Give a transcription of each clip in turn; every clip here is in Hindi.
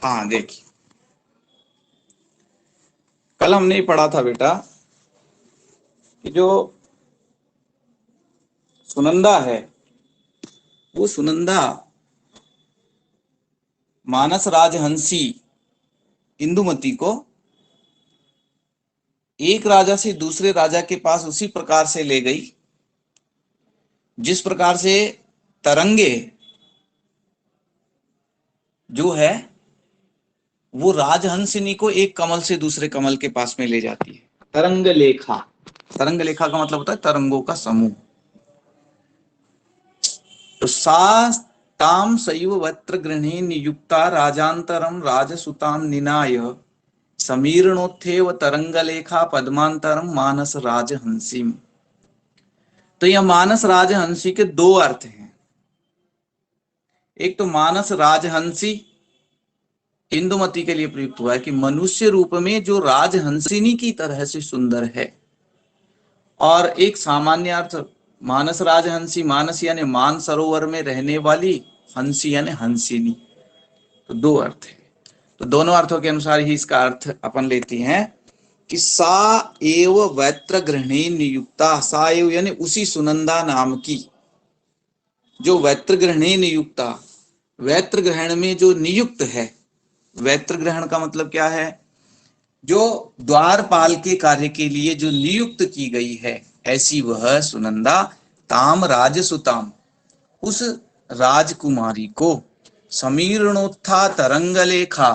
हाँ देखिए, कल हमने पढ़ा था बेटा कि जो सुनंदा है वो सुनंदा मानस राजहंसी इंदुमती को एक राजा से दूसरे राजा के पास उसी प्रकार से ले गई जिस प्रकार से तरंगे जो है वो राजहंसिनी को एक कमल से दूसरे कमल के पास में ले जाती है। तरंग लेखा, तरंग लेखा का मतलब होता है तरंगों का समूह। तो सा ताम सैव वत्र गृहे नियुक्ता राजांतरम राजसुताम निनाय समीरणोत्थेव तरंगलेखा पद्मांतरम मानस राजहंसी। तो यह मानस राजहंसी के दो अर्थ हैं। एक तो मानस राजहंसी इंदुमती के लिए प्रयुक्त हुआ है कि मनुष्य रूप में जो राजहंसिनी की तरह से सुंदर है, और एक सामान्य अर्थ मानस राजहंसी, मानस यानी मान सरोवर में रहने वाली, हंसी यानी हंसिनी। तो दो अर्थ है। तो दोनों अर्थों के अनुसार ही इसका अर्थ अपन लेते हैं कि सा एव वैत्र गृहिणी नियुक्ता। सा एव यानी उसी सुनंदा नाम की जो वैत्र गृहिणी नियुक्ता, वैत्र ग्रहण में जो नियुक्त है। वैत्र ग्रहण का मतलब क्या है? जो द्वारपाल के कार्य के लिए जो नियुक्त की गई है, ऐसी वह सुनंदा ताम राजसुताम, उस राजकुमारी को समीरणोत्था तरंगलेखा,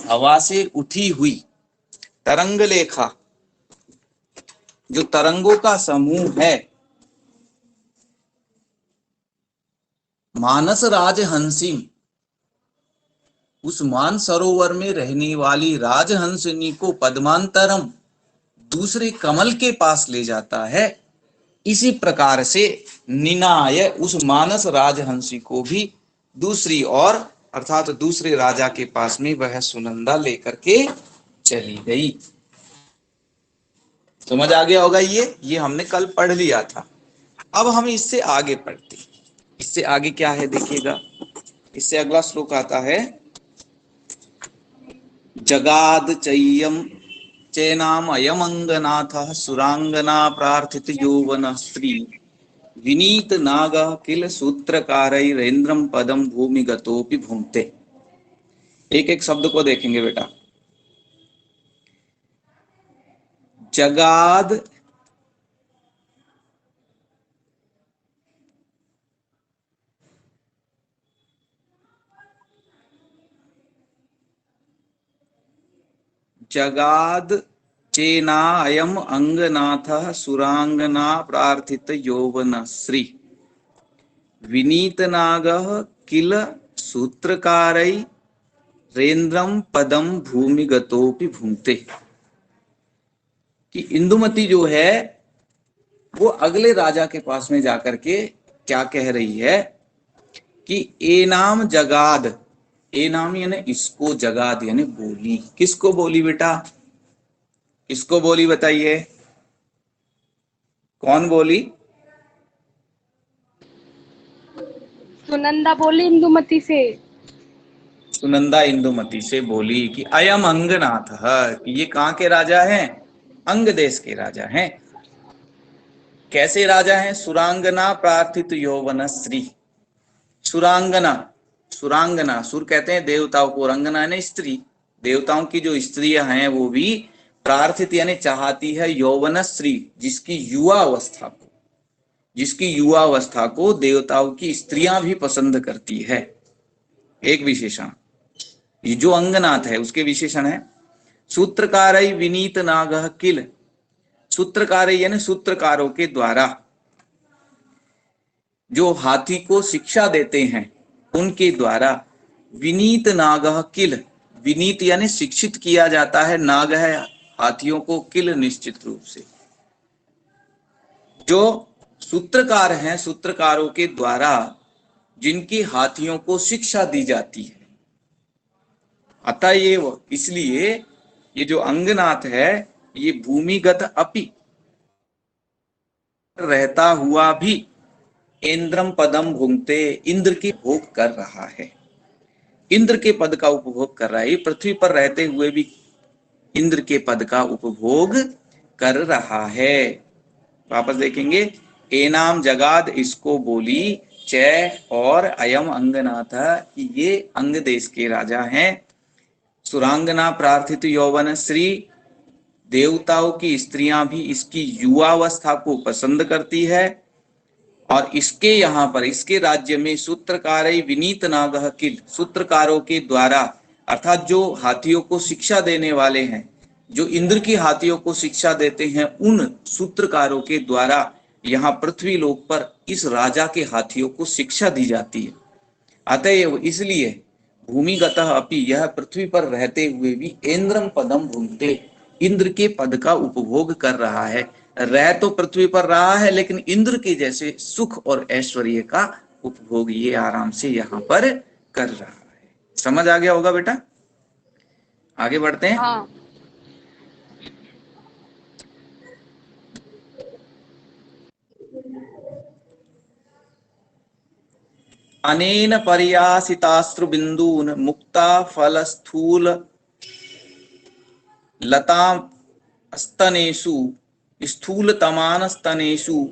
हवा से उठी हुई तरंगलेखा, जो तरंगों का समूह है, मानस राजहंसी, उस मान सरोवर में रहने वाली राजहंसिनी को पद्मांतरम, दूसरे कमल के पास ले जाता है। इसी प्रकार से निनाय, उस मानस राजहंसी को भी दूसरी ओर अर्थात दूसरे राजा के पास में वह सुनंदा लेकर के चली गई। समझ आ गया होगा। ये हमने कल पढ़ लिया था। अब हम इससे आगे पढ़ते। इससे आगे क्या है देखिएगा। इससे अगला श्लोक आता है, जगाद चय्यम चैनाम अयमंगनाथ सुरांगना प्रार्थित यौवन स्त्री विनीत नाग किल सूत्रकारैरेन्द्रम पदम भूमिगतोपि भूंते। एक एक शब्द को देखेंगे बेटा। जगाद, जगाद चेना अयम अंगनाथ सुरांगना प्रार्थित यौवन श्री विनीत नाग किल सूत्रकारै रेन्द्रम पदम भूमिगतोपि भूंते। कि इंदुमती जो है वो अगले राजा के पास में जाकर के क्या कह रही है कि ए नाम जगाद, ए नाम यानी इसको, जगाद यानी बोली। किसको बोली बेटा? किसको बोली बताइए, कौन बोली? सुनंदा बोली इंदुमती से। सुनंदा इंदुमती से बोली कि अयम अंगनाथ, ये कहाँ के राजा हैं? अंग देश के राजा हैं। कैसे राजा हैं? सुरांगना प्रार्थित यौवन श्री। सुरांगना, सुरांगना, सुर कहते हैं देवताओं को, रंगना यानी स्त्री। देवताओं की जो स्त्रियां हैं वो भी प्रार्थित यानी चाहती है यौवन श्री, जिसकी युवा अवस्था को, जिसकी युवा अवस्था को देवताओं की स्त्रियां भी पसंद करती है। एक विशेषण ये जो अंगनाथ है उसके विशेषण है। सूत्रकार विनीत नाग किल, सूत्रकार यानी सूत्रकारों के द्वारा जो हाथी को शिक्षा देते हैं उनके द्वारा, विनीत नाग किल, विनीत यानी शिक्षित किया जाता है, नाग है हाथियों को, किल निश्चित रूप से। जो सूत्रकार हैं, सूत्रकारों के द्वारा जिनकी हाथियों को शिक्षा दी जाती है। अतएव इसलिए ये जो अंगनाथ है ये भूमिगत अपि, रहता हुआ भी इंद्रम पदम भुंगते, इंद्र की भोग कर रहा है। इंद्र के पद का उपभोग कर रहा है। ये पृथ्वी पर रहते हुए भी इंद्र के पद का उपभोग कर रहा है। वापस देखेंगे, एनाम जगाद इसको बोली चय और अयम अंगनाथ, ये अंग देश के राजा हैं। सुरांगना प्रार्थित यौवन श्री, देवताओं की स्त्रियां भी इसकी युवावस्था को पसंद करती है। और इसके यहाँ पर इसके राज्य में सूत्रकार विनीत नागह किल, सूत्रकारों के द्वारा अर्थात जो हाथियों को शिक्षा देने वाले हैं, जो इंद्र की हाथियों को शिक्षा देते हैं, उन सूत्रकारों के द्वारा यहाँ पृथ्वी लोक पर इस राजा के हाथियों को शिक्षा दी जाती है। अतएव इसलिए भूमिगतः अपि, यह पृथ्वी पर रहते हुए भी इंद्रम पदम भूंगते, इंद्र के पद का उपभोग कर रहा है। रह तो पृथ्वी पर रहा है, लेकिन इंद्र के जैसे सुख और ऐश्वर्य का उपभोग ये आराम से यहाँ पर कर रहा है। समझ आ गया होगा बेटा? आगे बढ़ते हैं। हाँ। अनेन पर्यासितास्त्रु बिंदून मुक्ता फल स्थूल लताम स्तनेषु स्थूलतमान स्तनेषु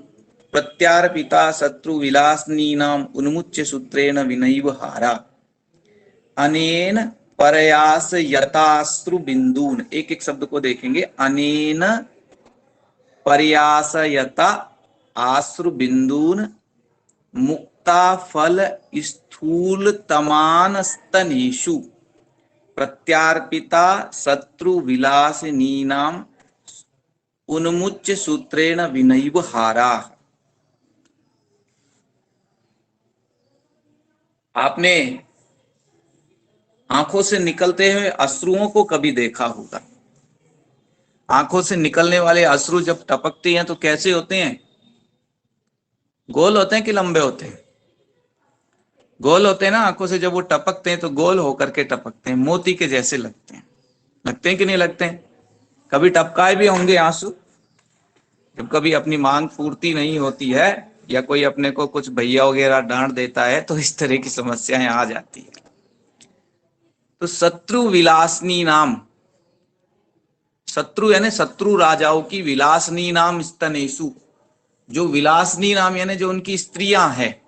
प्रत्यार्पिता शत्रु विलासनीनाम उन्मुच्य सूत्रेण विनैव हारा। अनेन प्रयास यतास्त्रु बिंदून, एक एक शब्द को देखेंगे। अनेन प्रयास यता आश्रु बिंदून मुक्ता फल स्थूलतमान स्तनेषु प्रत्यार्पिता शत्रु विलासिनीनाम उन्मुच्य सूत्रेण विनैव हारा। आपने आंखों से निकलते हुए अश्रुओं को कभी देखा होगा। आंखों से निकलने वाले अश्रु जब टपकते हैं तो कैसे होते हैं? गोल होते हैं कि लंबे होते हैं? गोल होते हैं ना। आंखों से जब वो टपकते हैं तो गोल होकर के टपकते हैं, मोती के जैसे लगते हैं। लगते हैं कि नहीं लगते हैं? कभी टपकाए भी होंगे आंसू, जब कभी अपनी मांग पूर्ति नहीं होती है या कोई अपने को कुछ भैया वगैरह डांट देता है तो इस तरह की समस्याएं आ जाती है। तो शत्रु विलासनी नाम, शत्रु यानी शत्रु राजाओं की, विलासनी नाम स्तनेषु, जो विलासनी नाम यानी जो उनकी स्त्रियां हैं,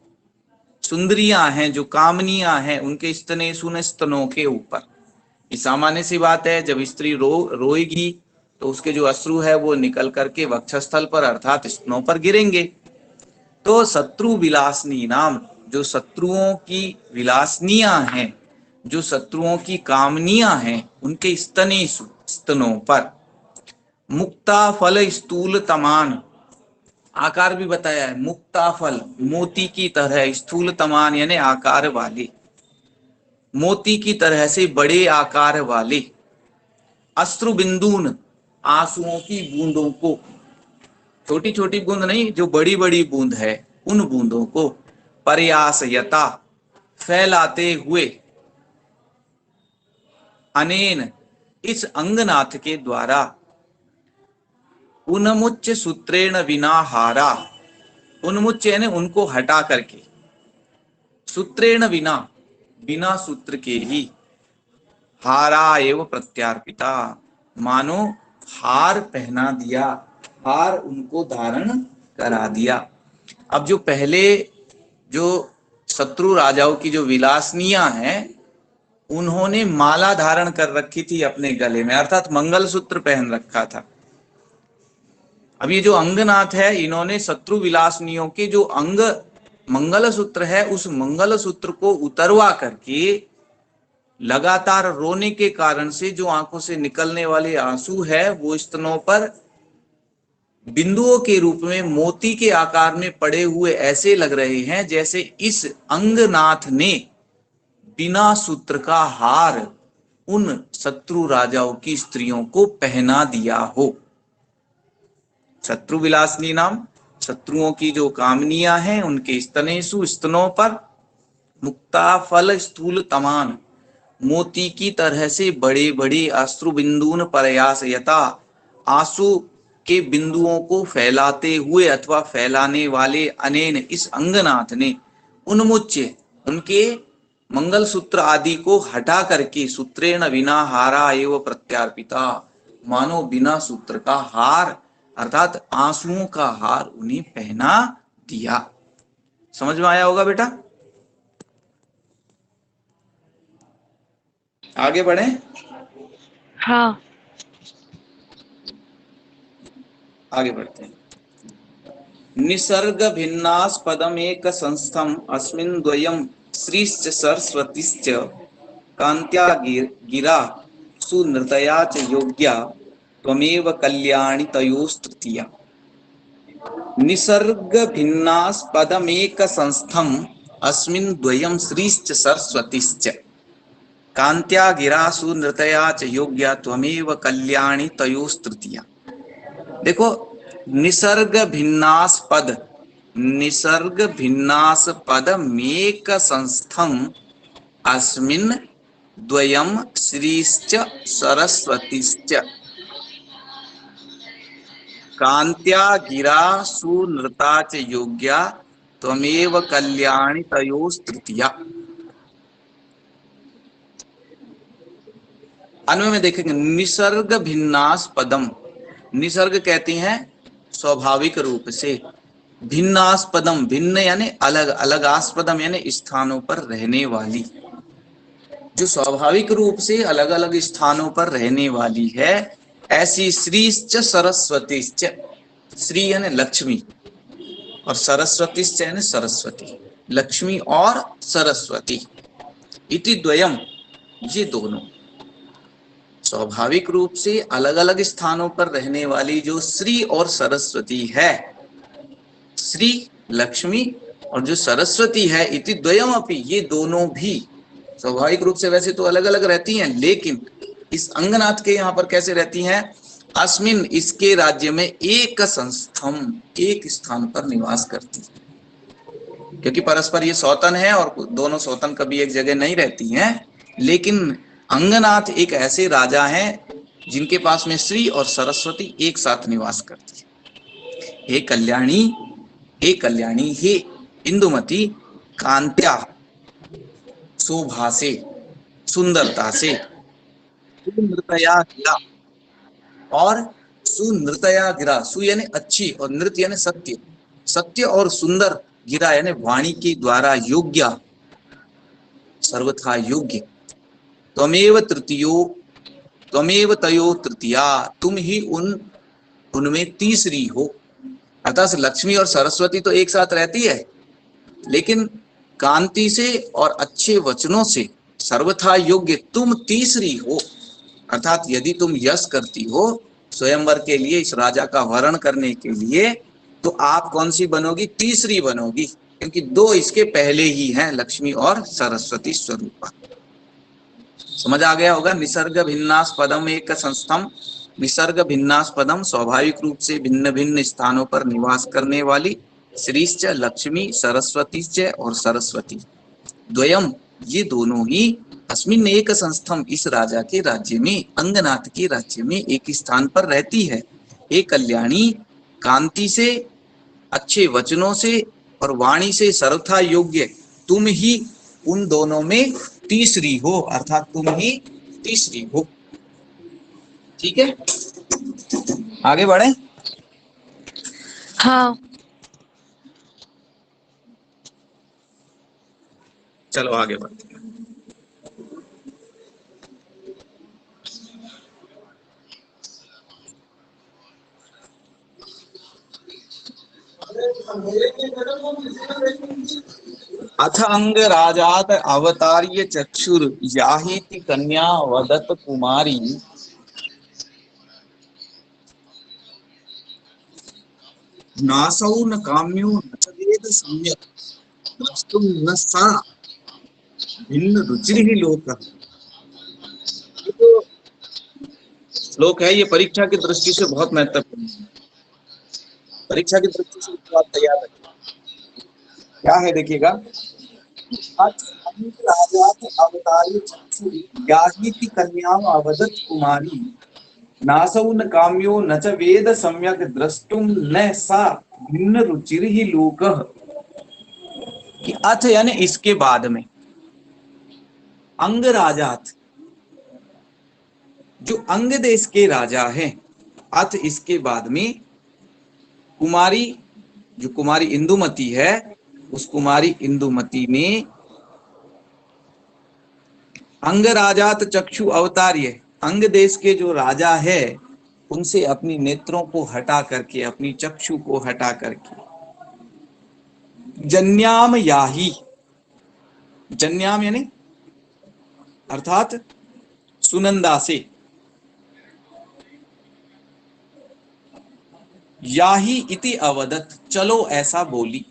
सुंदरियां हैं, जो कामनियां हैं, उनके स्तनेषु ने स्तनों के ऊपर। ये सामान्य सी बात है, जब स्त्री रोएगी तो उसके जो अश्रु है वो निकल करके वक्षस्थल पर अर्थात स्तनों पर गिरेंगे। तो शत्रु विलासनी नाम, जो शत्रुओं की विलासनियां हैं, जो शत्रुओं की कामनियां हैं, उनके स्तनेषु स्तनों पर। मुक्ता फल स्थूल तमान, आकार भी बताया है। मुक्ता फल मोती की तरह, स्थूल तमान यानी आकार वाले, मोती की तरह से बड़े आकार वाले। अश्रु बिंदून, आंसुओं की बूंदों को, छोटी छोटी बूंद नहीं, जो बड़ी बड़ी बूंद है उन बूंदों को। प्रयासयता, फैलाते हुए। अनेन, इस अंगनाथ के द्वारा। उन्मुच्य सूत्रेण विना हारा, उन्मुच्य यानी उनको हटा करके, सूत्रेण विना, बिना सूत्र के ही। हारा एव प्रत्यार्पिता, मानो हार पहना दिया, हार उनको धारण करा दिया। अब जो पहले जो शत्रु राजाओं की जो विलासनियां हैं, उन्होंने माला धारण कर रखी थी अपने गले में, अर्थात मंगलसूत्र पहन रखा था। अब ये जो अंगनाथ है, इन्होंने शत्रु विलासनियों के जो अंग मंगलसूत्र है, उस मंगलसूत्र को उतरवा करके लगातार रोने के कारण से जो आंखों से निकलने वाले आंसू है वो स्तनों पर बिंदुओं के रूप में मोती के आकार में पड़े हुए ऐसे लग रहे हैं जैसे इस अंगनाथ ने बिना सूत्र का हार उन शत्रु राजाओं की स्त्रियों को पहना दिया हो। शत्रु विलासनी नाम, शत्रुओं की जो कामनियां हैं उनके स्तनेषु, स्तनों पर। मुक्ता फल स्थूल तमान, मोती की तरह से बड़े बड़े अश्रु बिंदून प्रयासयता, आंसू के बिंदुओं को फैलाते हुए अथवा फैलाने वाले। अनेन, इस अंगनाथ ने। उन्मुच्य, उनके मंगल सूत्र आदि को हटा करके सूत्रेण विना हारा एव प्रत्यार्पिता, मानो बिना सूत्र का हार अर्थात आंसुओं का हार उन्हें पहना दिया। समझ में आया होगा बेटा? आगे बढ़े। हाँ। आगे बढ़ते हैं। निसर्ग भिन्नास्पदम एक संस्थम अस्मिन् द्वयम श्रीश्च सरस्वतीश्च कांत्या गिरा सुनृतया च योग्या त्वमेव कल्याणि तयोस्तृतीया। निसर्ग भिन्नास्पदमेक संस्थम अस्मिन् द्वयम श्रीश्च सरस्वतीश्च कांत्या गिरा सुनृतया च योग्या त्वमेव कल्याणि तयोस्तृतीया। देखो, निसर्ग भिन्नास्पद, निसर्ग भिन्नास्पद मेक संस्थम अस्मिन् द्वयम श्रीश्च सरस्वतीश्च कांत्या गिरा सुनृता च योग्या त्वमेव कल्याणि तयोस्तृतीया। अन्वय में देखेंगे, निसर्ग भिन्नास्पदम, निसर्ग कहते हैं स्वाभाविक रूप से, भिन्नास्पदम भिन्न यानी अलग अलग, आस्पदम यानी स्थानों पर रहने वाली, जो स्वाभाविक रूप से अलग अलग स्थानों पर रहने वाली है, ऐसी श्रीश्च सरस्वतीश्च, श्री यानी लक्ष्मी और सरस्वतीश्च यानी सरस्वती, लक्ष्मी और सरस्वती, इति द्वयम ये दोनों स्वाभाविक रूप से अलग अलग स्थानों पर रहने वाली जो श्री और सरस्वती है, श्री लक्ष्मी और जो सरस्वती है, इति द्वयम अपि ये दोनों भी स्वाभाविक रूप से वैसे तो अलग अलग रहती हैं, लेकिन इस अंगनाथ के यहाँ पर कैसे रहती हैं? अस्मिन इसके राज्य में एक संस्थम एक स्थान पर निवास करती है, क्योंकि परस्पर ये सौतन है और दोनों सौतन कभी एक जगह नहीं रहती हैं, लेकिन अंगनाथ एक ऐसे राजा हैं जिनके पास में श्री और सरस्वती एक साथ निवास करती है। हे कल्याणी, हे कल्याणी, हे इंदुमती, कांत्या शोभा से, सुंदरता से, सुनृतया गिरा और सुनृतया गिरा, सु यानी अच्छी और नृत्य यानी सत्य, सत्य और सुंदर, गिरा यानी वाणी के द्वारा योग्य, सर्वथा योग्य, त्वमेव तृतीयो, त्वमेव तयो तृतीया, तुम ही उनमें तीसरी हो। अर्थात लक्ष्मी और सरस्वती तो एक साथ रहती है, लेकिन कांति से और अच्छे वचनों से सर्वथा योग्य तुम तीसरी हो। अर्थात यदि तुम यश करती हो स्वयंवर के लिए, इस राजा का वरण करने के लिए, तो आप कौन सी बनोगी? तीसरी बनोगी, क्योंकि दो इसके पहले ही हैं, लक्ष्मी और सरस्वती स्वरूपा। समझ आ गया होगा? निसर्ग भिन्नास्पदम एक संस्थम, निसर्ग भिन्नास्पदम स्वाभाविक रूप से भिन्न भिन्न स्थानों पर निवास करने वाली, श्रीश्च लक्ष्मी, सरस्वतीश्च और सरस्वती, द्वयम ये दोनों ही, अस्मिन एक संस्थम इस राजा के राज्य में, अंगनाथ के राज्य में एक स्थान पर रहती है। एक कल्याणी, कांति से, अच्छे वचनों से और वाणी से सर्वथा योग्य तुम ही उन दोनों में तीसरी हो, अर्थात तुम ही तीसरी हो। ठीक है, आगे बढ़े। हाँ। चलो आगे बढ़ते हैं। अथ अंग राजात अवतार्य चक्षुर याहीति कन्या वदत कुमारी, नासौ न काम्यो न च वेद सम्यक द्रष्टुम न सा भिन्न रुचिर ही लोक। तो श्लोक है, ये परीक्षा की दृष्टि से बहुत महत्वपूर्ण है। परीक्षा की दृष्टि से बात तैयार रखिए। क्या है देखिएगा, अवतारी याहीति कन्याम अवदत कुमारी, नासौ न काम्यो न च वेद सम्यक द्रष्टुम न सा भिन्न रुचिर ही लोकः। कि अथ यानी इसके बाद में, अंगराजात, जो अंग देश के राजा हैं, अथ इसके बाद में कुमारी, जो कुमारी इंदुमती है, उस कुमारी इंदुमती ने अंगराजात चक्षु अवतार्य, अंग देश के जो राजा है उनसे अपनी नेत्रों को हटा करके, अपनी चक्षु को हटा करके, जन्याम याही, जन्याम यानी अर्थात सुनंदा से, याही इति अवदत, चलो ऐसा बोली।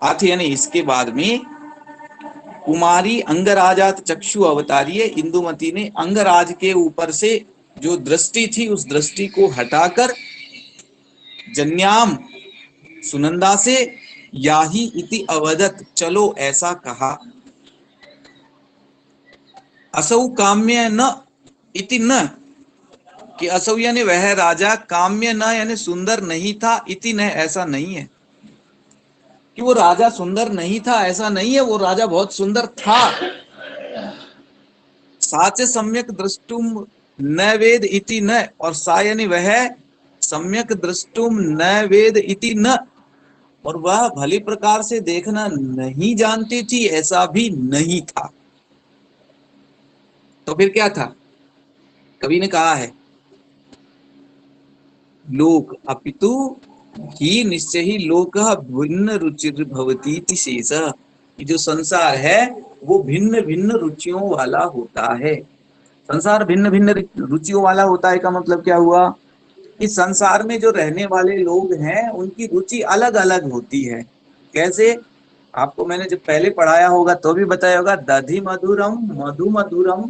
अथ यानी इसके बाद में कुमारी अंगराजात चक्षु अवतारिये, इंदुमती ने अंगराज के ऊपर से जो दृष्टि थी उस दृष्टि को हटाकर जन्याम सुनंदा से, याही इति अवदत, चलो ऐसा कहा। असौ काम्य न इति न, कि असौ यानी वह राजा, काम्य न यानी सुंदर नहीं था, इति न ऐसा नहीं है कि वो राजा सुंदर नहीं था, ऐसा नहीं है, वो राजा बहुत सुंदर था। साच सम्यक दृष्टुम न वेद इति न, और सा यानी वह सम्यक दृष्टुम न वेद इति न, और वह भली प्रकार से देखना नहीं जानती थी, ऐसा भी नहीं था। तो फिर क्या था? कवि ने कहा है लोक अपितु ही निश्चय ही लोक भिन्न रुचिर भवती शेष, जो संसार है वो भिन्न भिन्न रुचियों वाला होता है। संसार भिन्न भिन्न रुचियों वाला होता है का मतलब क्या हुआ? इस संसार में जो रहने वाले लोग हैं उनकी रुचि अलग अलग होती है। कैसे? आपको मैंने जब पहले पढ़ाया होगा तो भी बताया होगा, दधि मधुरम मधु मधुरम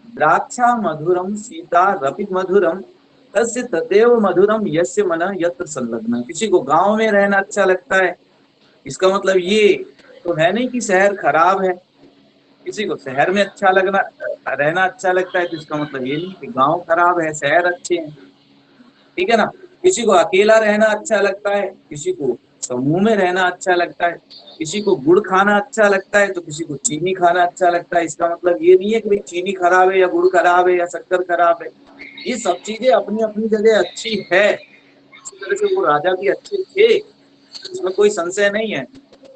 द्राक्षा मधुरम सीता रपि मधुरम तस्य तदेव मधुरम यस्य मन यत्र संलग्न। किसी को गांव में रहना अच्छा लगता है, इसका मतलब ये तो है नहीं कि शहर खराब है। किसी को शहर में अच्छा लगना रहना अच्छा लगता है, तो इसका मतलब ये नहीं कि गांव खराब है, शहर अच्छे हैं। ठीक है ना? किसी को अकेला रहना अच्छा लगता है, किसी को समूह में रहना अच्छा लगता है, किसी को गुड़ खाना अच्छा लगता है तो किसी को चीनी खाना अच्छा लगता है। इसका मतलब ये नहीं है कि भाई चीनी खराब है या गुड़ खराब है या शक्कर खराब है। ये सब चीजें अपनी अपनी जगह अच्छी है। इस तरह से वो राजा भी अच्छे थे, इसमें कोई संशय नहीं है।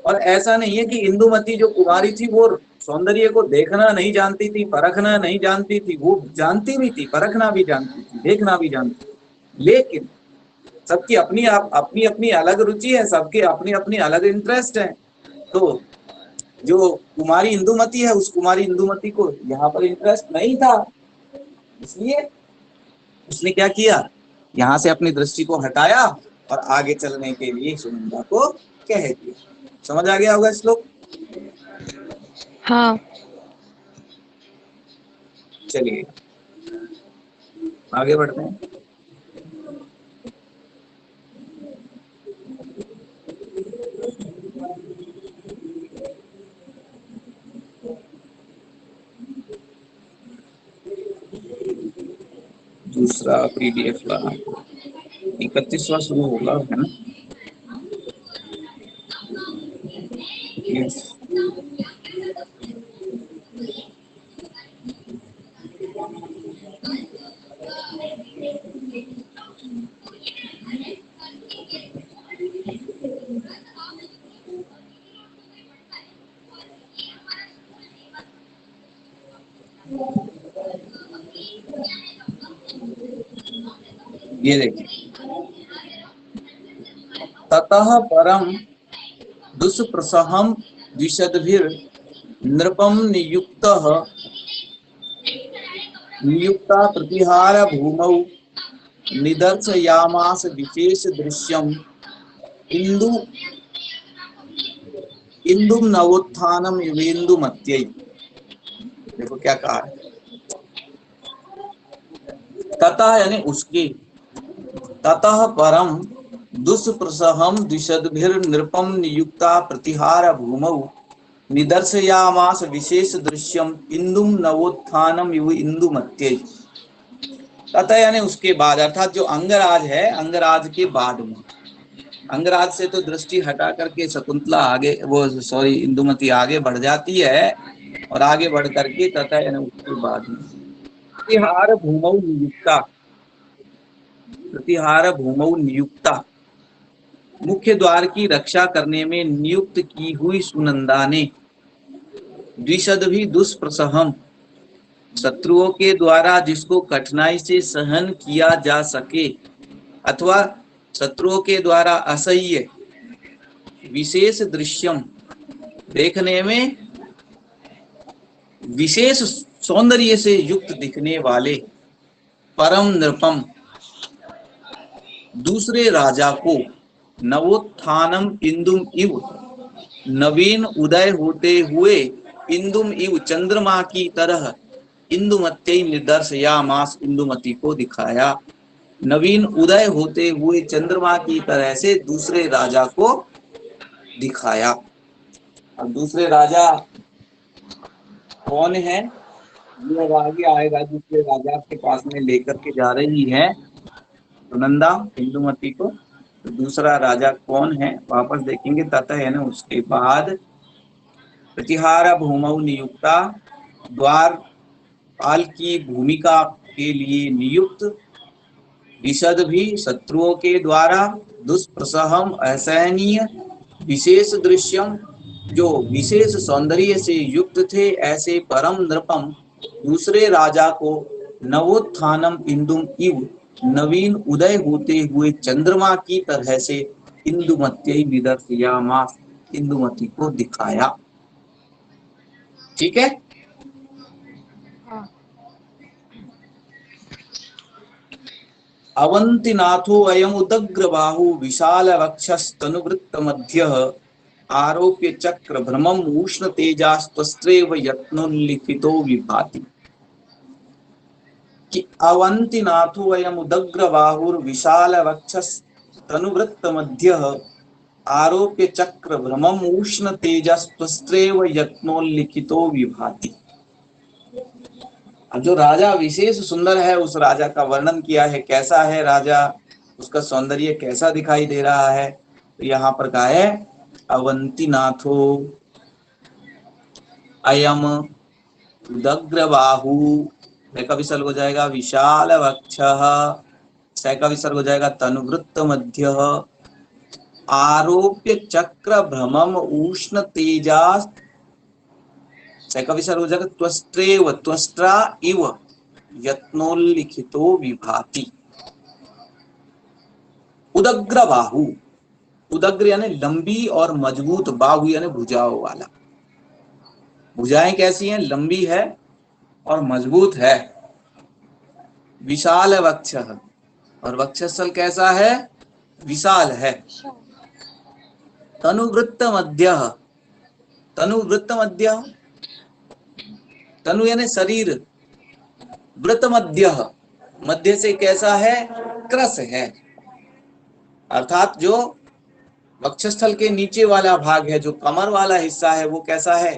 और ऐसा नहीं है कि इंदुमती जो कुमारी थी वो सौंदर्य को देखना नहीं जानती थी, परखना नहीं जानती थी, वो जानती भी थी, परखना भी जानती थी, देखना भी जानती थी। लेकिन सबकी अपनी अपनी अपनी अलग रुचि है, सबके अपनी अपनी अलग इंटरेस्ट है। तो जो कुमारी इंदुमती है, उस कुमारी इंदुमती को यहाँ पर इंटरेस्ट नहीं था, इसलिए उसने क्या किया, यहाँ से अपनी दृष्टि को हटाया और आगे चलने के लिए सुनंदा को कह दिया। समझ आ गया होगा श्लोक? हाँ। चलिए आगे बढ़ते हैं। दूसरा पीडीएफ का 31वां शुरू होगा, है ना? यस। ये देखिए, ततः परम दुष्प्रसहम द्विषद्भिर नृपम नियुक्ता प्रतिहार भूमौ निदर्शयामास विशेष दृश्यम इंदु इंदुम नवोत्थानम युवेन्दु मत्यै। देखो क्या कहा है, ततः यानी उसके, ततः परम दुष्प्रसहम द्विषद्भिर नृपम नियुक्ता प्रतिहार भूमौ निदर्शयामास विशेष दृश्यम इंदुम नवोत्थानम युव इंदु मत्यै। तथा यानी उसके बाद, अर्थात जो अंगराज है, अंगराज के बाद में, अंगराज से तो दृष्टि हटा करके शकुंतला आगे, वो सॉरी इंदुमती आगे बढ़ जाती है, और आगे बढ़ करके तथा यानी उसके बाद में प्रतिहार भूमौ नियुक्ता, प्रतिहार भूमौ नियुक्ता, मुख्य द्वार की रक्षा करने में नियुक्त की हुई सुनंदा ने द्विषद भी दुष्प्रसहम, शत्रुओं के द्वारा जिसको कठिनाई से सहन किया जा सके अथवा शत्रुओं के द्वारा असह्य विशेष दृश्यम, देखने में विशेष सौंदर्य से युक्त दिखने वाले परम नृपम दूसरे राजा को नवोत्थानम इंदुम इव, नवीन उदय होते हुए इंदुम इव चंद्रमा की तरह इंदुमत्य निर्दर्शयामास, इंदुमती को दिखाया, नवीन उदय होते हुए चंद्रमा की तरह से दूसरे राजा को दिखाया। अब दूसरे राजा कौन है, ये आगे आएगा। दूसरे राजा के पास में लेकर के जा रही है सुनंदा इंदुमती को, तो दूसरा राजा कौन है वापस देखेंगे। तथा है ना उसके बाद प्रतिहार भूमौ नियुक्ता, द्वारपाल की भूमिका के लिए नियुक्त, विशद भी शत्रुओं के द्वारा, दुष्प्रसहम असहनीय, विशेष दृश्यम जो विशेष सौंदर्य से युक्त थे ऐसे परम नृपम दूसरे राजा को नवोत्थानम इंदुम इव, नवीन उदय होते हुए चंद्रमा की तरह से इंदुमत्य विदर्शयामास, इंदुमती को दिखाया। ठीक है। हाँ। अवंतिनाथो अयम उदग्रबाहु विशाल वक्षस्तनुवृत्त मध्य आरोप्य चक्र भ्रमम उष्ण तेजास्त्वस्त्रेव यत्नोल्लिखितो विभाति, कि अवंतिनाथो अयम उदग्रबाहुर विशाल वक्षस्तनुवृत्त मध्य आरोप्य चक्र भ्रमम उष्ण तेजस्त्वस्त्रेव यत्नोल्लिखितो विभाति। अब जो राजा विशेष सुंदर है उस राजा का वर्णन किया है, कैसा है राजा, उसका सौंदर्य कैसा दिखाई दे रहा है। तो यहाँ पर कहा है अवंतीनाथो अयम उदग्रबाहु, का विसर्ग हो जाएगा विशाल वक्षः, का विसर्ग हो जाएगा तनुवृत्त मध्य, आरोप्य चक्र भ्रमम उष्ण तेजास, का विसर्ग हो जाएगा त्वस्त्रेव, त्वस्त्रा इव यत्नोल्लिखितो विभाति। उदग्र बाहु, उदग्र यानी लंबी और मजबूत, बाहु यानी भुजाओं वाला। भुजाएं कैसी हैं, लंबी है और मजबूत है। विशाल वक्ष, और वक्षस्थल कैसा है, विशाल है। तनुवृत्त मध्य, तनुवृत्त मध्य, तनु यानी शरीर, वृत्त मध्य, मध्य से कैसा है, क्रस है, अर्थात जो वक्षस्थल के नीचे वाला भाग है, जो कमर वाला हिस्सा है वो कैसा है,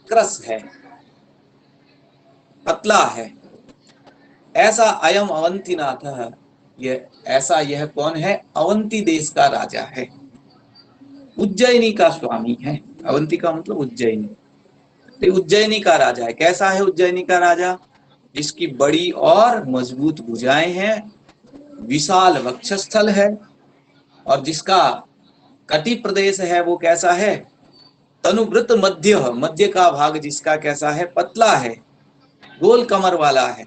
क्रस है, पतला है। ऐसा अयम अवंतीनाथ, ये ऐसा यह कौन है, अवंती देश का राजा है, उज्जैनी का स्वामी है। अवंती का मतलब उज्जैनी, तो उज्जैनी का राजा है। कैसा है उज्जैनी का राजा, जिसकी बड़ी और मजबूत भुजाएं हैं, विशाल वक्षस्थल है, और जिसका कटि प्रदेश है वो कैसा है, तनुवृत्त मध्य, मध्य का भाग जिसका कैसा है, पतला है, गोल कमर वाला है।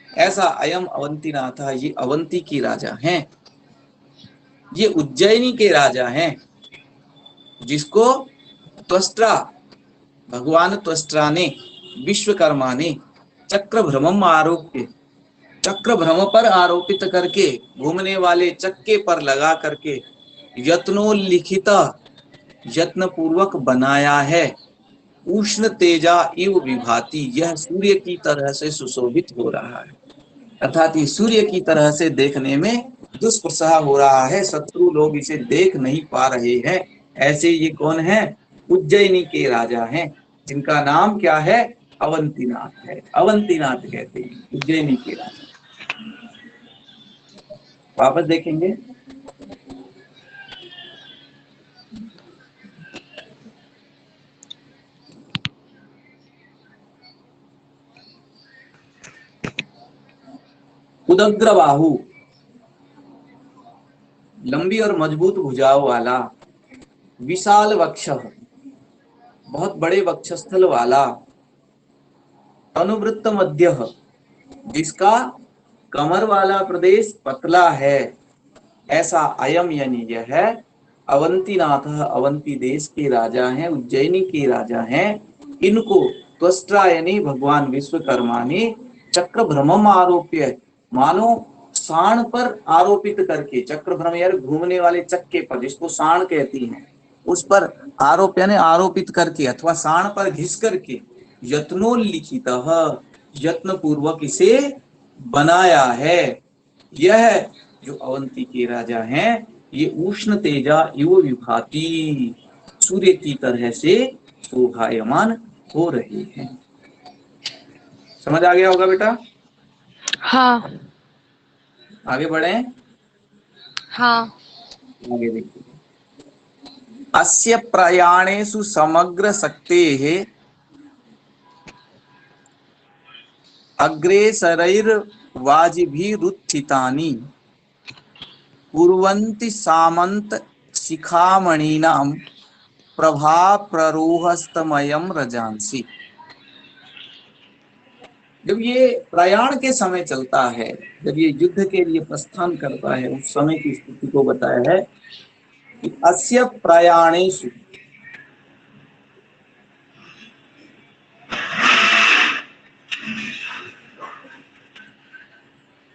ऐसा अयम अवंतीनाथ, ये अवंती की राजा हैं, ये उज्जैनी के राजा हैं, जिसको त्वष्ट्रा, भगवान त्वष्ट्रा ने, विश्वकर्मा ने चक्र भ्रमम आरोप्य, चक्र भ्रम पर आरोपित करके, घूमने वाले चक्के पर लगा करके, यत्नोल्लिखित, यत्न पूर्वक बनाया है, उष्ण तेजा इव विभाति, यह सूर्य की तरह से सुशोभित हो रहा है, अर्थात ये सूर्य की तरह से देखने में दुष्प्रसह हो रहा है, शत्रु लोग इसे देख नहीं पा रहे हैं। ऐसे ये कौन है, उज्जैनी के राजा हैं, जिनका नाम क्या है, अवंतीनाथ है। अवंतीनाथ कहते हैं उज्जैनी के राजा। वापस देखेंगे। उदग्र बाहु, लंबी और मजबूत भुजाओं वाला, विशाल वक्ष, बहुत बड़े वक्षस्थल वाला, अनुवृत्त मध्य, जिसका कमर वाला प्रदेश पतला है, ऐसा अयम यानी यह है अवंतीनाथ, अवंती देश के राजा हैं, उज्जैनी के राजा हैं। इनको त्वष्टा यानी भगवान विश्वकर्मा ने चक्र भ्रमम आरोप्य, मानो साण पर आरोपित करके, चक्र भ्रम यार घूमने वाले चक्के पर, जिसको साण कहती हैं, उस पर आरोप यानी आरोपित करके अथवा साण पर घिस करके, यत्नोल्लिखित, यत्न पूर्वक इसे बनाया है। यह जो अवंती के राजा हैं, ये उष्ण तेजा इव विभाति, सूर्य की तरह से शोभायमान हो रहे हैं। समझ आ गया होगा बेटा? हाँ आगे बढ़े। हाँ। आगे देखिए, अस्य प्रयाणेषु समग्र शक्तेः अग्रेसरैर्वाजिभिरुत्थितानि कुर्वन्ति सामंत शिखामणीनां प्रभा प्ररोहस्तमयम रजांसी। जब ये प्रयाण के समय चलता है, जब ये युद्ध के लिए प्रस्थान करता है, उस समय की स्थिति को बताया है कि अस्य प्रयाणेषु,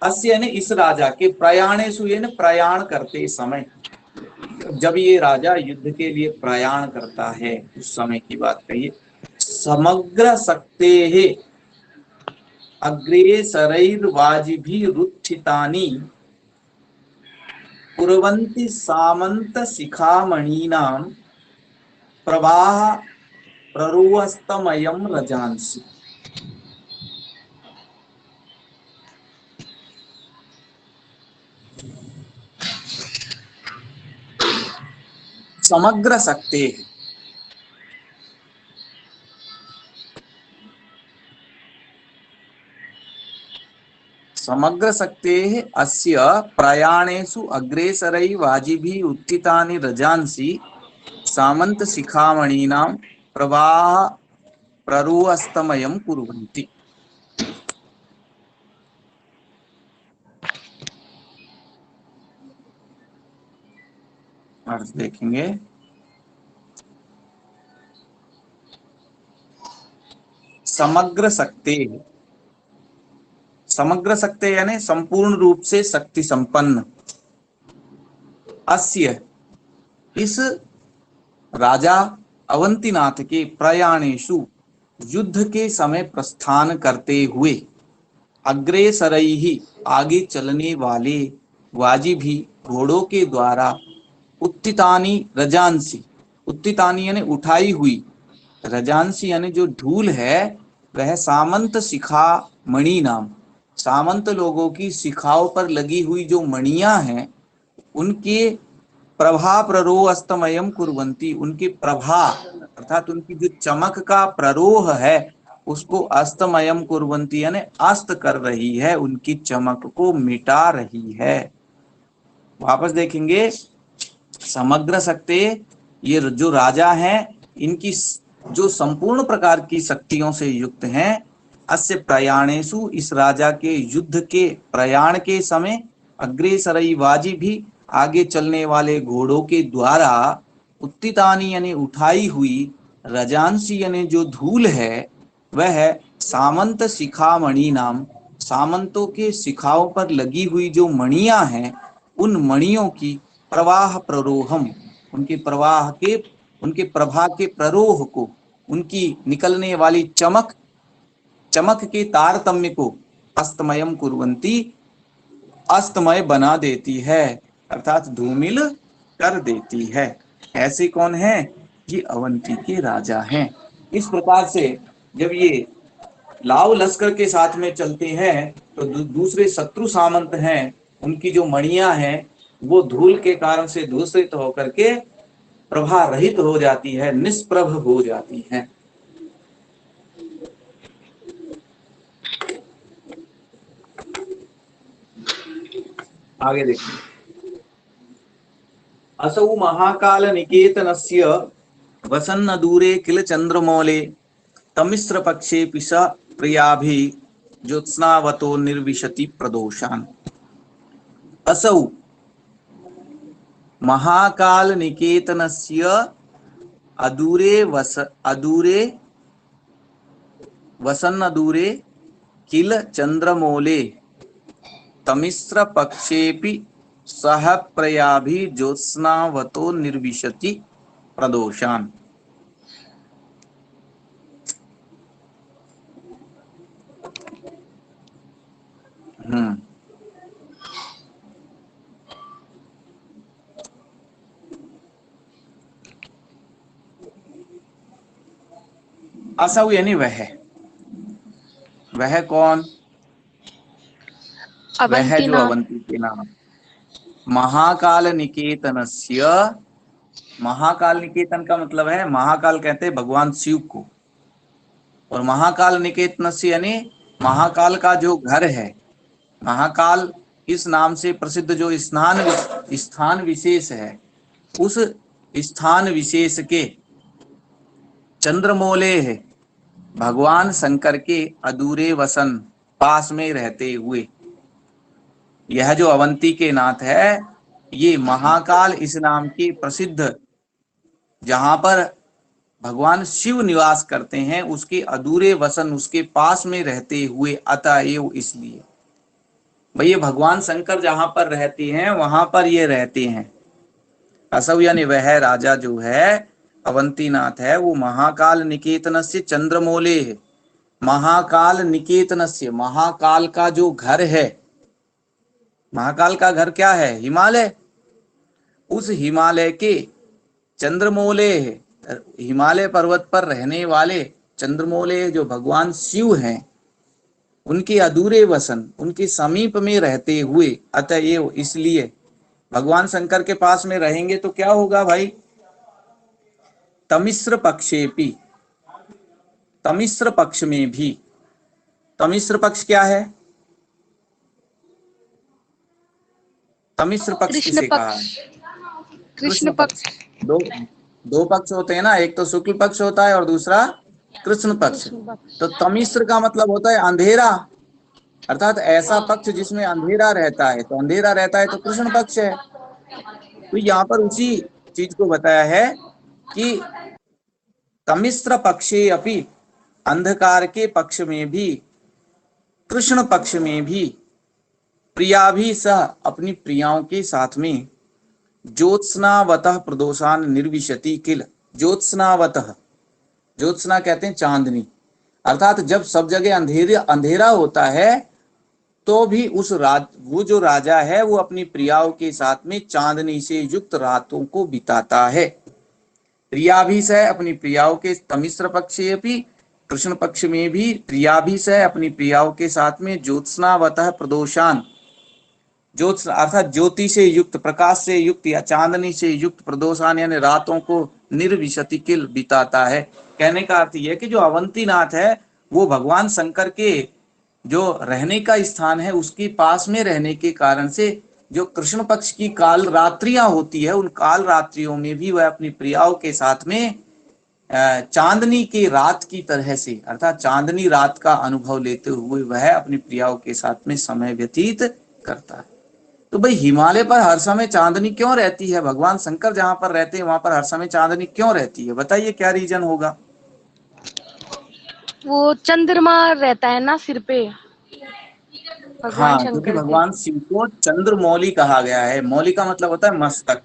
अस्य यानी इस राजा के, प्रयाणेषु यानी प्रयाण करते समय, जब ये राजा युद्ध के लिए प्रयाण करता है उस समय की बात कहिए। समग्र शक्तेः अग्रेसरैर्वाजिभिरुत्थितानि कुर्वन्ति सामंत शिखामणीनां प्रवाह प्ररुहस्तमयम रजांसि। समग्र शक्ति, समग्र शक्ते अस्य प्रयाणेषु अग्रेसरैः वाजिभिः उत्थितानि रजांसि सामंत शिखामणीनां प्रवाह प्ररुहस्तमयम कुर्वन्ति। अर्थ देखेंगे। समग्र शक्ति, समग्र शक्ति यानी संपूर्ण रूप से शक्ति संपन्न, अस्य इस राजा अवंतीनाथ के प्रयाणेषु युद्ध के समय प्रस्थान करते हुए, अग्रेसरैहि आगे चलने वाले, वाजिभी घोड़ों के द्वारा, उत्थितानि रजांसी, उत्थितानि यानी उठाई हुई, रजांसी यानी जो धूल है वह सामंत शिखा मणि नाम, सामंत लोगों की शिखाओं पर लगी हुई जो मणियां हैं, उनके प्रभा प्ररोह अस्तमयम कुर्वन्ति, उनकी प्रभा अर्थात उनकी जो चमक का प्ररोह है उसको अस्तमयम कुर्वन्ति यानी अस्त कर रही है, उनकी चमक को मिटा रही है। वापस देखेंगे, समग्र शक्ति, ये जो राजा हैं इनकी जो संपूर्ण प्रकार की शक्तियों से युक्त हैं, अस्य प्रयाणेषु इस राजा के युद्ध के प्रयाण के समय, अग्रेसरई वाजी भी आगे चलने वाले घोड़ों के द्वारा, उत्थितानी यानी उठाई हुई, रजांसी यानी जो धूल है वह सामंत शिखामणि नाम, सामंतों के शिखाओं पर लगी हुई जो मणियां हैं, उन मणियों की प्रवाह प्ररोहम, उनके प्रवाह के, उनके प्रभा के प्ररोह को, उनकी निकलने वाली चमक, चमक के तारतम्य को अस्तमयम कुर्वन्ति, अस्तमय बना देती है, अर्थात धूमिल कर देती है। ऐसे कौन है? ये अवंती के राजा हैं। इस प्रकार से जब ये लाव लश्कर के साथ में चलते हैं तो दूसरे शत्रु सामंत हैं, उनकी जो मणियां हैं वो धूल के कारण से दूषित होकर के प्रभा रहित हो जाती है, निष्प्रभ हो जाती है। आगे देखिए, असौ महाकाल निकेतनस्य वसन्न दूरे किल चंद्रमौले तमिस्र पक्षे पिसा प्रियाभि ज्योत्स्नावतो निर्विशति प्रदोषान। असौ महाकाल निकेतनस्य अदूरे वसन्न दूरे किल चंद्रमौले तमिस्र पक्षेपि सह प्रयाभि ज्योत्स्नावतो निर्विशति प्रदोषान। असौ यानी वह कौन? वह जो अवंतीनाथ। अवंती के नाम। महाकाल निकेतनस्य, महाकाल निकेतन का मतलब है, महाकाल कहते हैं भगवान शिव को, और महाकाल निकेतनस्य यानी महाकाल का जो घर है। महाकाल इस नाम से प्रसिद्ध जो स्थान विशेष है, उस स्थान विशेष के चंद्रमौले है भगवान शंकर के अधूरे वसन पास में रहते हुए। यह जो अवंती के नाथ है, ये महाकाल इस नाम के प्रसिद्ध, जहां पर भगवान शिव निवास करते हैं, उसके अधूरे वसन उसके पास में रहते हुए, अतएव इसलिए भाई ये भगवान शंकर जहां पर रहते हैं वहां पर ये रहते हैं। असव यानी वह राजा जो है अवंतीनाथ है, वो महाकाल निकेतन से चंद्रमौले है। महाकाल निकेतन से, महाकाल का जो घर है, महाकाल का घर क्या है? हिमालय। उस हिमालय के चंद्रमौले है, हिमालय पर्वत पर रहने वाले चंद्रमौले जो भगवान शिव हैं, उनके अधूरे वसन, उनके समीप में रहते हुए, अतएव इसलिए भगवान शंकर के पास में रहेंगे तो क्या होगा भाई? तमिस्र पक्षेपि, तमिस्र पक्ष में भी। तमिस्र पक्ष क्या है? तमिस्र पक्ष कृष्ण किसे कहा है? पक्ष। कृष्ण पक्ष। दो पक्ष होते हैं ना, एक तो शुक्ल पक्ष होता है और दूसरा कृष्ण पक्ष। तो तमिस्र का मतलब होता है अंधेरा, अर्थात ऐसा पक्ष जिसमें अंधेरा रहता है। तो अंधेरा रहता है तो कृष्ण पक्ष है। तो यहाँ पर उसी चीज को बताया है कि तमिस्र पक्षे अपि, अंधकार के पक्ष में भी, कृष्ण पक्ष में भी, प्रिया भी सह, अपनी प्रियाओं के साथ में, ज्योत्स्नावतः प्रदोषान निर्विशति किल। ज्योत्स्नावतः, ज्योत्स्ना कहते हैं चांदनी, अर्थात जब सब जगह अंधेरा होता है तो भी वो जो राजा है वो अपनी प्रियाओं के साथ में चांदनी से युक्त रातों को बिताता है। प्रियाभीष है अपनी प्रियाओं के, तमिस्र पक्षे भी, कृष्ण पक्ष में भी प्रियाभीष है अपनी प्रियाओं के साथ में, ज्योत्स्नावतः प्रदोषान, ज्योत्स्ना अर्थात ज्योति से युक्त, प्रकाश से युक्त या चांदनी से युक्त, प्रदोषान यानी रातों को निर्विशति किल बिताता है। कहने का अर्थ यह कि जो अवंतीनाथ है वो भगवान शंकर के जो रहने का स्थान है उसके पास में रहने के कारण से जो कृष्ण पक्ष की काल रात्रियां होती है, उन काल रात्रियों में भी वह अपनी प्रियाओं के साथ में चांदनी की रात की तरह से, अर्थात चांदनी रात का अनुभव लेते हुए वह अपनी प्रियाओं के साथ में समय व्यतीत करता है। तो भाई हिमालय पर हर समय चांदनी क्यों रहती है? भगवान शंकर जहां पर रहते हैं वहां पर हर समय चांदनी क्यों रहती है? बताइए क्या रीजन होगा? वो चंद्रमा रहता है ना सिर पे, भगवान हाँ, क्योंकि शंकर के। भगवान शिव को चंद्रमौली कहा गया है। मौली का मतलब होता है मस्तक,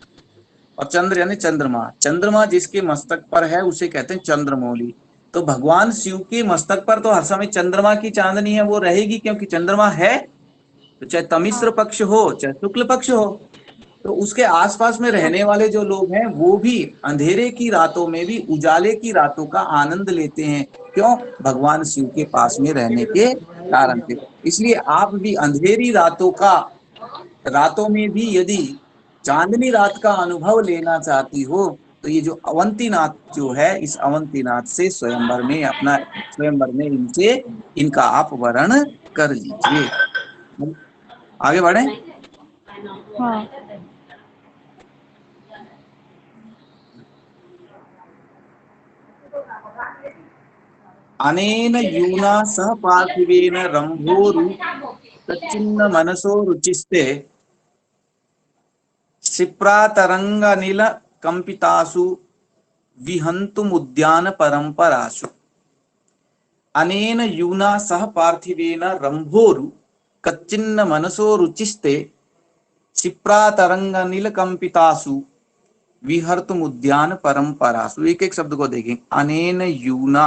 और चंद्र यानी चंद्रमा। चंद्रमा जिसके मस्तक पर है उसे कहते हैं चंद्रमौली। तो भगवान शिव के मस्तक पर तो हर समय चंद्रमा की चांदनी है, वो रहेगी क्योंकि चंद्रमा है। तो चाहे तमिश्र पक्ष हो चाहे शुक्ल पक्ष हो, तो उसके आसपास में रहने वाले जो लोग हैं वो भी अंधेरे की रातों में भी उजाले की रातों का आनंद लेते हैं। क्यों? भगवान शिव के पास में रहने के कारण से। इसलिए आप भी अंधेरी रातों में भी यदि चांदनी रात का अनुभव लेना चाहती हो तो ये जो अवंतीनाथ जो है, इस अवंतीनाथ से स्वयंवर में अपना, स्वयंवर में इनसे इनका आप वर्ण कर लीजिए। आगे बढ़े। हाँ। अनेन यूना सह पार्थिवेन रंभोरु कच्चिन्न मनसो रुचिस्ते क्षिप्रातरंगनिल कंपितासु विहंतुमुद्यान परंपरासु। अनेन यूना सह पार्थिवेन रंभोरु कच्चिन्न मनसो रुचिस्ते क्षिप्रातरंगनिल कंपितासु विहर्तुमुद्यान परंपरासु। एक एक शब्द को देखें। अनेन यूना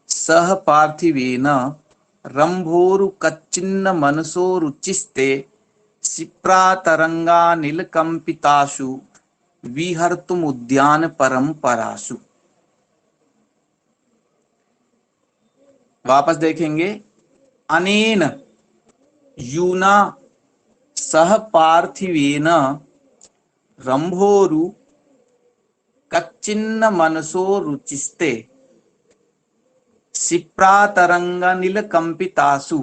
सह पार्थिवेन रंभोरु कच्चिन्न मनसो रुचिस्ते क्षिप्रातरंगानिल कंपितासु विहर्तुमुद्यान परंपरासु। वापस देखेंगे। अनेन यूना सह पार्थिवेन रंभोरु कच्चिन्न मनसो रुचिस्ते क्षिप्रातरंग अनिल कंपितासु।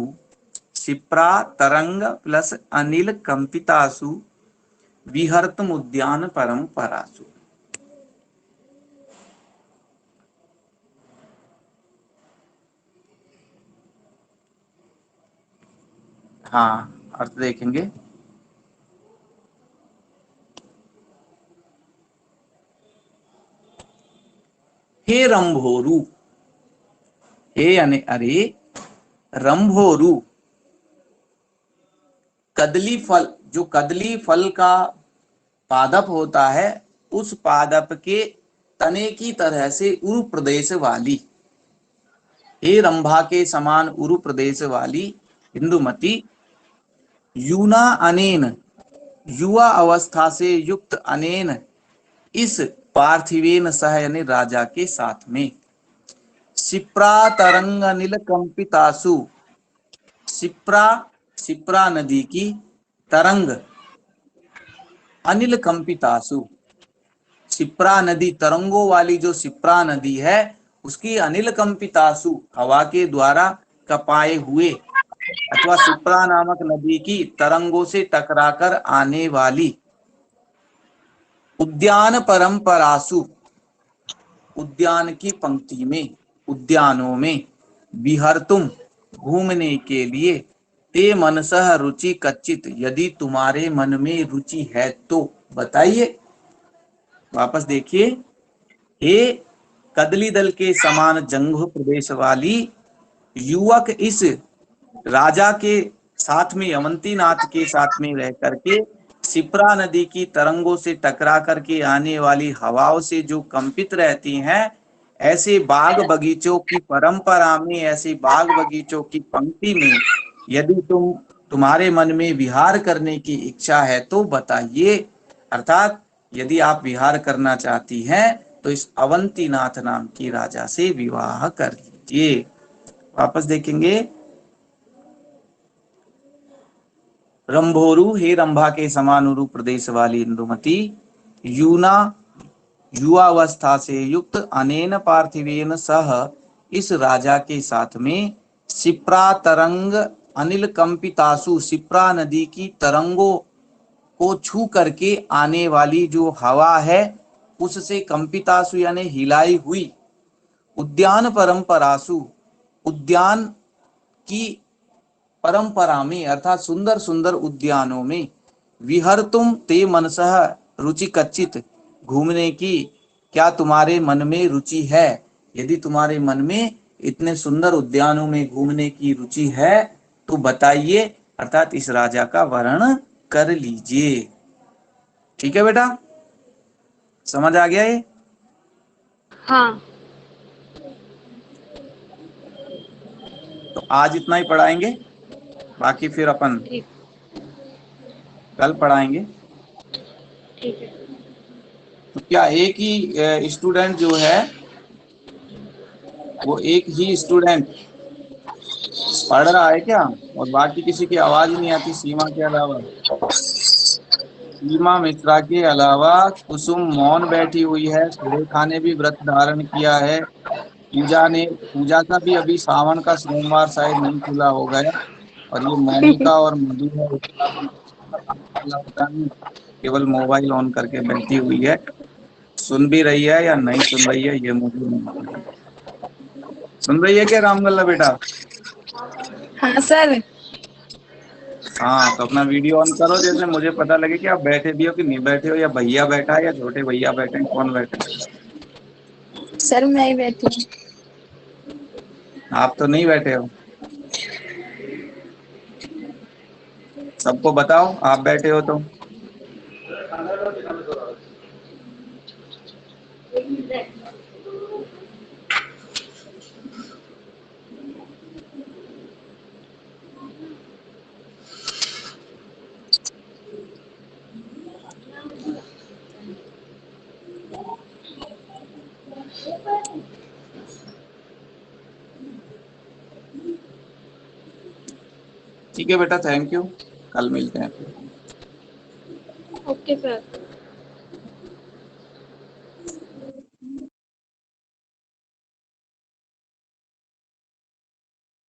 क्षिप्रा तरंग प्लस अनिल कंपितासु विहर्तुम उद्यान परंपरासु। हाँ, अर्थ देखेंगे। हे रंभोरु, हे यानी अरे, रंभोरु कदली फल, जो कदली फल का पादप होता है उस पादप के तने की तरह से उरु प्रदेश वाली, हे रंभा के समान उरु प्रदेश वाली इंदुमती, यूना अनेन, युवा अवस्था से युक्त अनेन इस पार्थिवेन सह यानी राजा के साथ में, शिप्रा तरंग अनिल कंपितासु, शिप्रा शिप्रा नदी की, तरंग अनिल कंपितासु, शिप्रा नदी तरंगों वाली जो शिप्रा नदी है उसकी अनिल कंपितासु हवा के द्वारा कपाए हुए अथवा शिप्रा नामक नदी की तरंगों से टकराकर आने वाली, उद्यान परंपरासु उद्यान की पंक्ति में, उद्यानों में, विहर्तुम घूमने के लिए, ते मनसह रुचि कच्चित यदि तुम्हारे मन में रुचि है तो बताइए। वापस देखिए। हे कदली दल के समान जंघ प्रदेश वाली युवक इस राजा के साथ में, अवंती नाथ के साथ में रह करके शिप्रा नदी की तरंगों से टकरा करके आने वाली हवाओं से जो कंपित रहती हैं, ऐसे बाग बगीचों की परंपरा में, ऐसे बाग बगीचों की पंक्ति में यदि तुम्हारे मन में विहार करने की इच्छा है तो बताइए। अर्थात यदि आप विहार करना चाहती हैं तो इस अवंती नाथ नाम की राजा से विवाह कर लीजिए। वापस देखेंगे। रंभोरु, हे रंभा के समान उरु प्रदेश वाली इंदुमती, यूना युवावस्था से युक्त, अनेन पार्थिवेन सह इस राजा के साथ में, शिप्रा तरंग अनिल कंपितासु शिप्रा नदी की तरंगों को छू करके आने वाली जो हवा है उससे कंपितासु यानी हिलाई हुई, उद्यान परंपरासु उद्यान की परंपरा में अर्थात सुंदर सुंदर उद्यानों में, विहर्तुम ते मनसह रुचि कच्चित घूमने की क्या तुम्हारे मन में रुचि है। यदि तुम्हारे मन में इतने सुंदर उद्यानों में घूमने की रुचि है तो बताइए, अर्थात इस राजा का वर्ण कर लीजिए। ठीक है बेटा, समझ आ गया ये? हाँ। तो आज इतना ही पढ़ाएंगे, बाकी फिर अपन ठीक। कल पढ़ाएंगे। ठीक है। तो क्या एक ही स्टूडेंट जो है वो एक ही स्टूडेंट पढ़ रहा है क्या, और बाकी किसी की आवाज नहीं आती? सीमा के अलावा, सीमा मिश्रा के अलावा कुसुम मौन बैठी हुई है, सुरेखा ने भी व्रत धारण किया है, पूजा का भी अभी सावन का सोमवार शायद नहीं खुला हो गया, और ये मोनिका और मधु है। वाला पता नहीं, केवल मोबाइल ऑन करके बैठी हुई है। सुन भी रही है या नहीं सुन रही है ये मुझे नहीं मालूम। सुन रही है क्या रामगल्ला बेटा? हाँ सर। हाँ, तो अपना वीडियो ऑन करो, जैसे मुझे पता लगे कि आप बैठे भी हो कि नहीं बैठे हो, या भैया बैठा है या छोटे भैया बैठे हैं, कौन बैठे हैं। सर मैं ही बैठी हूँ। आप तो नहीं बैठे हो। सबको बताओ आप बैठे हो तो। ठीक है बेटा, थैंक यू। कल मिलते हैं फिर। Okay sir.